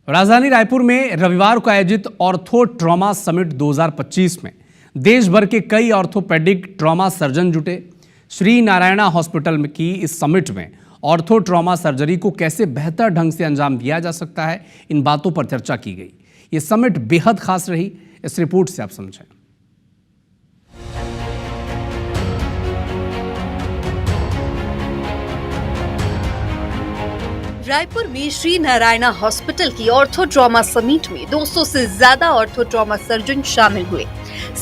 राजधानी रायपुर में रविवार को आयोजित ऑर्थो ट्रॉमा समिट 2025 में देश भर के कई ऑर्थोपेडिक ट्रॉमा सर्जन जुटे। श्री नारायणा हॉस्पिटल की इस समिट में ऑर्थो ट्रॉमा सर्जरी को कैसे बेहतर ढंग से अंजाम दिया जा सकता है, इन बातों पर चर्चा की गई। ये समिट बेहद खास रही। इस रिपोर्ट से आप समझें। रायपुर में श्री नारायणा हॉस्पिटल की ऑर्थो ट्रॉमा समिट में 200 से ज्यादा ऑर्थो ट्रॉमा सर्जन शामिल हुए।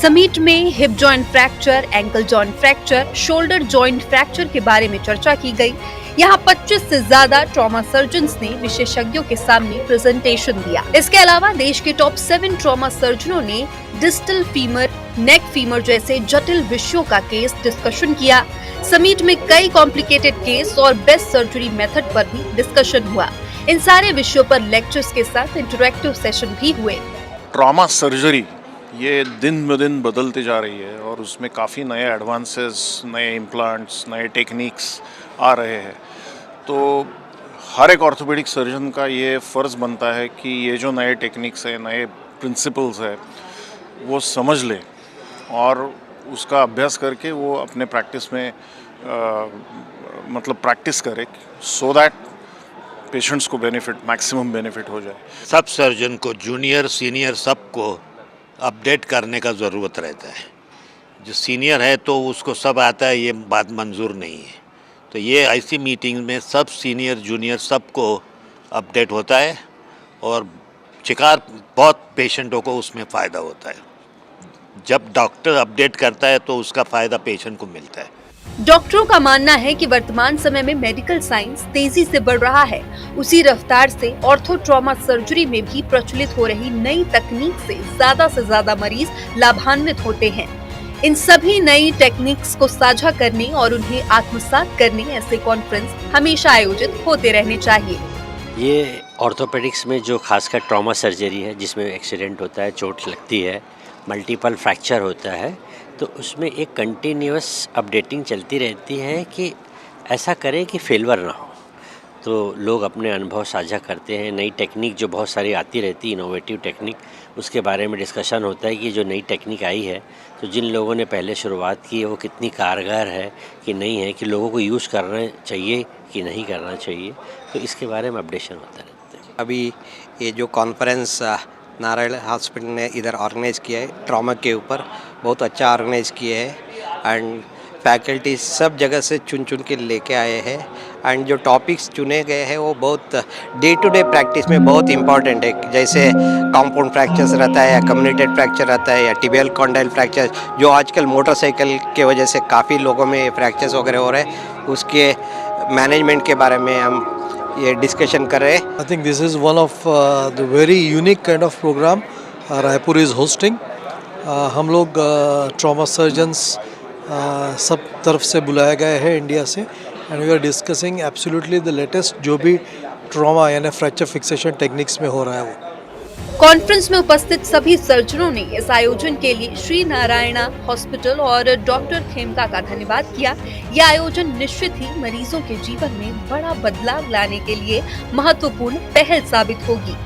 समिट में hip joint fracture, ankle joint fracture, shoulder joint fracture के बारे में चर्चा की गई। यहाँ 25 से ज्यादा ट्रॉमा सर्जन्स ने विशेषज्ञों के सामने प्रेजेंटेशन दिया। इसके अलावा देश के टॉप 7 ट्रॉमा सर्जनों ने डिस्टल फीमर, नेक फीमर जैसे जटिल विषयों का केस डिस्कशन किया। समिट में कई कॉम्प्लिकेटेड केस और बेस्ट सर्जरी मेथड पर भी डिस्कशन हुआ। इन सारे विषयों पर लेक्चर्स के साथ इंटरैक्टिव सेशन भी हुए। ट्रॉमा सर्जरी ये दिन ब दिन बदलती जा रही है और उसमें काफ़ी नए एडवांसेस, नए इम्प्लांट्स, नए टेक्निक्स आ रहे हैं। तो हर एक ऑर्थोपेडिक सर्जन का ये फ़र्ज़ बनता है कि ये जो नए टेक्निक्स है, नए प्रिंसिपल्स है, वो समझ ले और उसका अभ्यास करके वो अपने प्रैक्टिस में प्रैक्टिस करे, सो दैट पेशेंट्स को मैक्सिमम बेनिफिट हो जाए। सब सर्जन को, जूनियर सीनियर सबको अपडेट करने का ज़रूरत रहता है। जो सीनियर है तो उसको सब आता है, ये बात मंजूर नहीं है। तो ये ऐसी मीटिंग में सब सीनियर जूनियर सबको अपडेट होता है और शिकार बहुत पेशेंटों को उसमें फ़ायदा होता है। जब डॉक्टर अपडेट करता है तो उसका फ़ायदा पेशेंट को मिलता है। डॉक्टरों का मानना है कि वर्तमान समय में मेडिकल साइंस तेजी से बढ़ रहा है। उसी रफ्तार से ऑर्थो ट्रॉमा सर्जरी में भी प्रचलित हो रही नई तकनीक से ज्यादा मरीज लाभान्वित होते हैं। इन सभी नई टेक्निक्स को साझा करने और उन्हें आत्मसात करने ऐसे कॉन्फ्रेंस हमेशा आयोजित होते रहने चाहिए। ये ऑर्थोपेडिक्स में जो खासकर ट्रॉमा सर्जरी है, जिसमें एक्सीडेंट होता है, चोट लगती है, मल्टीपल फ्रैक्चर होता है, तो उसमें एक कंटिन्यूअस अपडेटिंग चलती रहती है कि ऐसा करें कि फेलवर ना हो। तो लोग अपने अनुभव साझा करते हैं। नई टेक्निक जो बहुत सारी आती रहती है, इनोवेटिव टेक्निक, उसके बारे में डिस्कशन होता है कि जो नई टेक्निक आई है तो जिन लोगों ने पहले शुरुआत की है वो कितनी कारगर है कि नहीं है, कि लोगों को यूज़ करना चाहिए कि नहीं करना चाहिए। तो इसके बारे में अपडेशन होता रहता है। अभी ये जो कॉन्फ्रेंस नारायण हॉस्पिटल ने इधर ऑर्गेनाइज़ किया है, ट्रॉमा के ऊपर बहुत अच्छा ऑर्गेनाइज़ किए है एंड फैकल्टी सब जगह से चुन के लेके आए हैं एंड जो टॉपिक्स चुने गए हैं वो बहुत डे टू डे प्रैक्टिस में बहुत इंपॉर्टेंट है। जैसे कॉम्पाउंड फ्रैक्चर्स रहता है या कम्युनिटेड फ्रैक्चर रहता है या टिबियल कॉन्डाइल फ्रैक्चर, जो आजकल मोटरसाइकिल के वजह से काफ़ी लोगों में फ्रैक्चर्स वगैरह हो रहे हैं, उसके मैनेजमेंट के बारे में हम ये डिस्कशन कर रहे हैं। I think this is one of the very unique kind of program Raipur is hosting. हम लोग ट्रॉमा सर्जन्स सब तरफ से बुलाए गए हैं इंडिया से and we are discussing absolutely the latest जो भी ट्रॉमा यानी फ्रैक्चर फिक्सेशन टेक्निक्स में हो रहा है वो। कॉन्फ्रेंस में उपस्थित सभी सर्जनों ने इस आयोजन के लिए श्री नारायणा हॉस्पिटल और डॉक्टर खेमका का धन्यवाद किया। यह आयोजन निश्चित ही मरीजों के जीवन में बड़ा बदलाव लाने के लिए महत्वपूर्ण पहल साबित होगी।